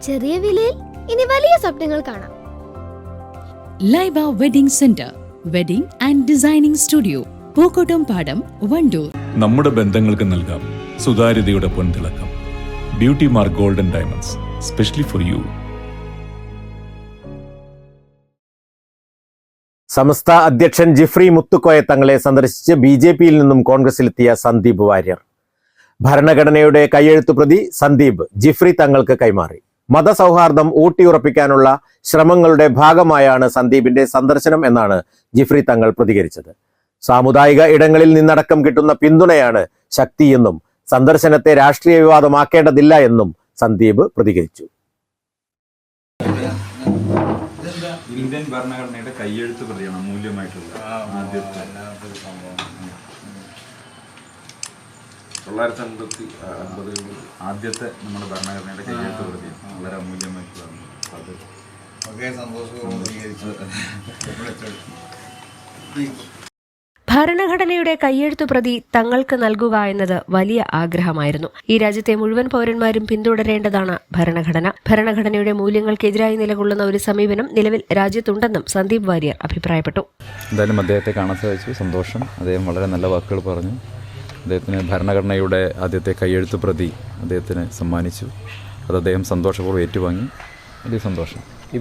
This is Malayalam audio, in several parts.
ചെറിയ വിലയിൽ ഇനി വലിയ സ്വപ്നങ്ങൾ കാണാം. Laiba wedding centre, wedding and designing studio, Pookkottumpadam, Wandoor. നമ്മുടെ ബന്ധങ്ങൾക്ക് നൽകാം സുതാര്യതയുടെ പൊൻതിളക്കം. Beauty mark golden diamonds, specially for you. Samastha അധ്യക്ഷൻ ജിഫ്രി മുത്തുക്കോയ തങ്ങളെ സന്ദർശിച്ച് BJP-യിൽ നിന്നും കോൺഗ്രസിലെത്തിയ സന്ദീപ് വാര്യർ. ഭരണഘടനയുടെ കയ്യെഴുത്തു പ്രതി സന്ദീപ് ജിഫ്രി തങ്ങൾക്ക് കൈമാറി. മതസൗഹാർദ്ദം ഊട്ടിയുറപ്പിക്കാനുള്ള ശ്രമങ്ങളുടെ ഭാഗമായാണ് സന്ദീപിന്റെ സന്ദർശനം എന്നാണ് ജിഫ്രി തങ്ങൾ പ്രതികരിച്ചത്. സാമുദായിക ഇടങ്ങളിൽ നിന്നടക്കം കിട്ടുന്ന പിന്തുണയാണ് ശക്തിയെന്നും സന്ദർശനത്തെ രാഷ്ട്രീയ വിവാദമാക്കേണ്ടതില്ല എന്നും സന്ദീപ് പ്രതികരിച്ചു. ഇന്ത്യൻ ഭരണഘടനയുടെ കയ്യെഴുത്ത് പ്രതിയാണ് അമൂല്യമായിട്ടുള്ള ആദ്യത്തെ നമ്മുടെ ഭരണഘടനയുടെ കയ്യെഴുത്ത് പ്രതിയാണ്. വളരെ അമൂല്യമായിട്ടുള്ളതാണ്. ഭരണഘടനയുടെ കയ്യെഴുത്തു പ്രതി തങ്ങൾക്ക് നൽകുക എന്നത് വലിയ ആഗ്രഹമായിരുന്നു. ഈ രാജ്യത്തെ മുഴുവൻ പൗരന്മാരും പിന്തുടരേണ്ടതാണ് ഭരണഘടന. ഭരണഘടനയുടെ മൂല്യങ്ങൾക്കെതിരായി നിലകൊള്ളുന്ന ഒരു സമീപനം നിലവിൽ രാജ്യത്തുണ്ടെന്നും സന്ദീപ് വാര്യർ അഭിപ്രായപ്പെട്ടു. എന്തായാലും അദ്ദേഹത്തെ കാണാൻ സാധിച്ചു, സന്തോഷം. അദ്ദേഹം വളരെ നല്ല വാക്കുകൾ പറഞ്ഞു. അദ്ദേഹത്തിന് ഭരണഘടനയുടെ ആദ്യത്തെ കയ്യെഴുത്ത് പ്രതി അദ്ദേഹത്തിന് സമ്മാനിച്ചു. അത് അദ്ദേഹം സന്തോഷപൂർവ്വം ഏറ്റുവാങ്ങി. വലിയ സന്തോഷം. ഈ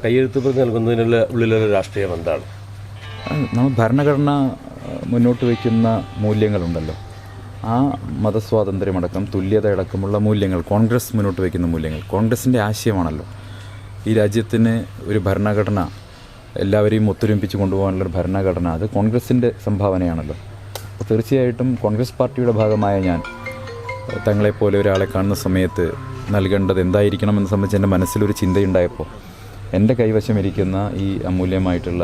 കയ്യെഴുത്ത് പ്രതി നൽകുന്നതിനുള്ള ഉള്ളിലുള്ള രാഷ്ട്രീയം എന്താണ്? നമ്മൾ ഭരണഘടന മുന്നോട്ട് വയ്ക്കുന്ന മൂല്യങ്ങളുണ്ടല്ലോ, ആ മതസ്വാതന്ത്ര്യമടക്കം തുല്യതയടക്കമുള്ള മൂല്യങ്ങൾ, കോൺഗ്രസ് മുന്നോട്ട് വയ്ക്കുന്ന മൂല്യങ്ങൾ, കോൺഗ്രസിൻ്റെ ആശയമാണല്ലോ. ഈ രാജ്യത്തിന് ഒരു ഭരണഘടന, എല്ലാവരെയും ഒത്തൊരുമിപ്പിച്ച് കൊണ്ടുപോകാനുള്ളൊരു ഭരണഘടന, അത് കോൺഗ്രസിൻ്റെ സംഭാവനയാണല്ലോ. അപ്പോൾ തീർച്ചയായിട്ടും കോൺഗ്രസ് പാർട്ടിയുടെ ഭാഗമായ ഞാൻ തങ്ങളെപ്പോലെ ഒരാളെ കാണുന്ന സമയത്ത് നൽകേണ്ടത് എന്തായിരിക്കണമെന്ന് സംബന്ധിച്ച് എൻ്റെ മനസ്സിലൊരു ചിന്തയുണ്ടായപ്പോൾ എൻ്റെ കൈവശം ഇരിക്കുന്ന ഈ അമൂല്യമായിട്ടുള്ള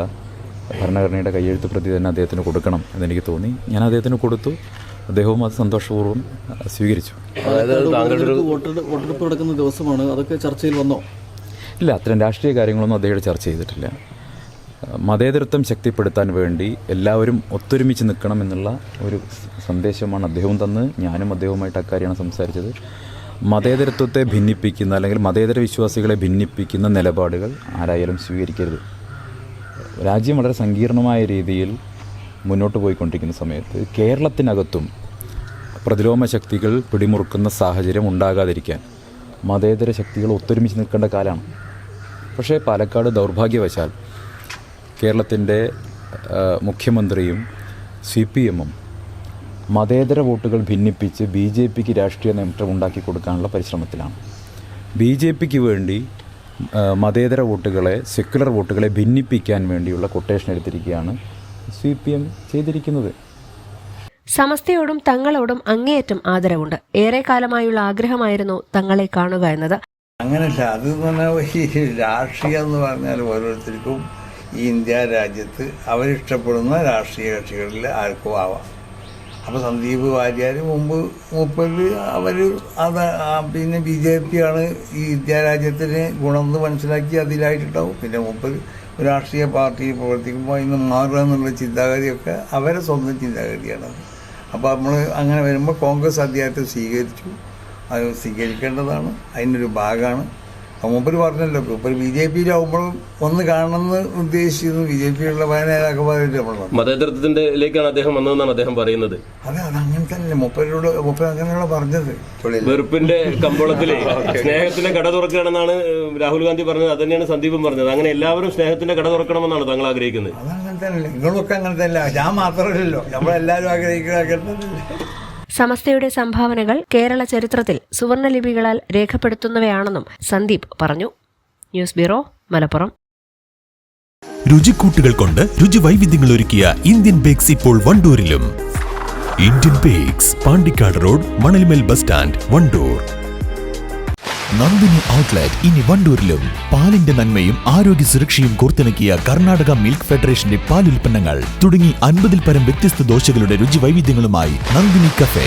ഭരണഘടനയുടെ കയ്യെഴുത്ത് പ്രതി തന്നെ അദ്ദേഹത്തിന് കൊടുക്കണം എന്നെനിക്ക് തോന്നി. ഞാൻ അദ്ദേഹത്തിന് കൊടുത്തു. അദ്ദേഹവും അത് സന്തോഷപൂർവ്വം സ്വീകരിച്ചു. വോട്ടെടുപ്പ് നടക്കുന്ന ദിവസമാണ്, അതൊക്കെ ചർച്ചയിൽ വന്നോ? ഇല്ല, അത്തരം രാഷ്ട്രീയ കാര്യങ്ങളൊന്നും അദ്ദേഹം ചർച്ച ചെയ്തിട്ടില്ല. മതേതരത്വം ശക്തിപ്പെടുത്താൻ വേണ്ടി എല്ലാവരും ഒത്തൊരുമിച്ച് നിൽക്കണം എന്നുള്ള ഒരു സന്ദേശമാണ് അദ്ദേഹവും തന്ന്. ഞാനും അദ്ദേഹവുമായിട്ട് അക്കാര്യമാണ് സംസാരിച്ചത്. മതേതരത്വത്തെ ഭിന്നിപ്പിക്കുന്ന അല്ലെങ്കിൽ മതേതര വിശ്വാസികളെ ഭിന്നിപ്പിക്കുന്ന നിലപാടുകൾ ആരായാലും സ്വീകരിക്കരുത്. രാജ്യം വളരെ സങ്കീർണമായ രീതിയിൽ മുന്നോട്ട് പോയിക്കൊണ്ടിരിക്കുന്ന സമയത്ത് കേരളത്തിനകത്തും പ്രതിലോമ ശക്തികൾ പിടിമുറുക്കുന്ന സാഹചര്യം ഉണ്ടാകാതിരിക്കാൻ മതേതര ശക്തികൾ ഒത്തൊരുമിച്ച് നിൽക്കേണ്ട കാലമാണ്. പക്ഷേ പാലക്കാട് ദൗർഭാഗ്യവശാൽ കേരളത്തിൻ്റെ മുഖ്യമന്ത്രിയും CPM-ഉം മതേതര വോട്ടുകൾ ഭിന്നിപ്പിച്ച് BJP-ക്ക് രാഷ്ട്രീയ നേട്ടം ഉണ്ടാക്കി കൊടുക്കാനുള്ള പരിശ്രമത്തിലാണ്. BJP-ക്ക് വേണ്ടി മതേതര വോട്ടുകളെ, സെക്യുലർ വോട്ടുകളെ ഭിന്നിപ്പിക്കാൻ വേണ്ടിയുള്ള കൊട്ടേഷൻ എടുത്തിരിക്കുകയാണ് CPM ചെയ്തിരിക്കുന്നത്. സമസ്തയോടും തങ്ങളോടും അങ്ങേയറ്റം ആദരവുണ്ട്. ഏറെ കാലമായുള്ള ആഗ്രഹമായിരുന്നു തങ്ങളെ കാണുക എന്നത്. അങ്ങനല്ല, അത് പറഞ്ഞാൽ രാഷ്ട്രീയം എന്ന് പറഞ്ഞാൽ ഓരോരുത്തർക്കും ഈ ഇന്ത്യ രാജ്യത്ത് അവരിഷ്ടപ്പെടുന്ന രാഷ്ട്രീയ കക്ഷികളിൽ ആർക്കും ആവാം. അപ്പോൾ സന്ദീപ് വാര്യർ മുമ്പ് അവർ പിന്നെ BJP-ആണ് ഈ ഇന്ത്യ രാജ്യത്തിന് ഗുണമെന്ന് മനസ്സിലാക്കി അതിലായിട്ടുണ്ടാവും. പിന്നെ മുമ്പ് രാഷ്ട്രീയ പാർട്ടി പ്രവർത്തിക്കുമ്പോൾ ഇന്ന് മാറുക എന്നുള്ള ചിന്താഗതിയൊക്കെ അവരെ സ്വന്തം ചിന്താഗതിയാണത്. അപ്പോൾ നമ്മൾ അങ്ങനെ വരുമ്പോൾ കോൺഗ്രസ് അദ്ദേഹത്തെ സ്വീകരിച്ചു. അത് സ്വീകരിക്കേണ്ടതാണ്, അതിനൊരു ഭാഗമാണ്. മൂപ്പര് പറഞ്ഞല്ലോ, ഇപ്പോൾ BJP-യിലാവുമ്പോഴും ഒന്ന് കാണണമെന്ന് ഉദ്ദേശിച്ചിരുന്നു. BJP-യുള്ള പല നേതാക്കന്മാരായിട്ട് നമ്മൾ മതേതരത്തിലേക്കാണ് അദ്ദേഹം വന്നതെന്നാണ് അദ്ദേഹം പറയുന്നത്. അതെ, അതങ്ങനെ തന്നെ മൂപ്പര് അങ്ങനെയുള്ള പറഞ്ഞത്. വെറുപ്പിന്റെ കമ്പോളത്തിലെ സ്നേഹത്തിന്റെ കട തുറക്കണമെന്നാണ് രാഹുൽ ഗാന്ധി പറഞ്ഞത്. അത് തന്നെയാണ് സന്ദീപും പറഞ്ഞത്. അങ്ങനെ എല്ലാവരും സ്നേഹത്തിന്റെ കട തുറക്കണമെന്നാണ് താങ്കൾ ആഗ്രഹിക്കുന്നത്. അതങ്ങനെ തന്നെ, നിങ്ങളൊക്കെ അങ്ങനെ തന്നെ. ഞാൻ മാത്രമല്ലല്ലോ, നമ്മളെല്ലാവരും ആഗ്രഹിക്കുന്നതല്ലേ. സമസ്തയുടെ സംഭാവനകൾ കേരള ചരിത്രത്തിൽ സുവർണലിപികളാൽ രേഖപ്പെടുത്തുന്നവയാണെന്നും സന്ദീപ് പറഞ്ഞു. News bureau, Malappuram. രുചിക്കൂട്ടുകൾ കൊണ്ട് രുചി വൈവിധ്യങ്ങൾ ഒരുക്കിയ ഇന്ത്യൻ ബേക്സ് ഇപ്പോൾ വണ്ടൂരിലും. Indian bakes, Pandikkad road, Manalmel bus stand, Wandoor. Nandini outlet ഇനി വണ്ടൂരിലും. പാലിന്റെ നന്മയും ആരോഗ്യ സുരക്ഷയും കോർത്തിണക്കിയ കർണാടക മിൽക്ക് ഫെഡറേഷന്റെ പാലുൽപ്പന്നങ്ങൾ തുടങ്ങി 50-ൽ പരം വ്യത്യസ്ത ദോശകളുടെ രുചി വൈവിധ്യങ്ങളുമായി നന്ദിനി കഫേ.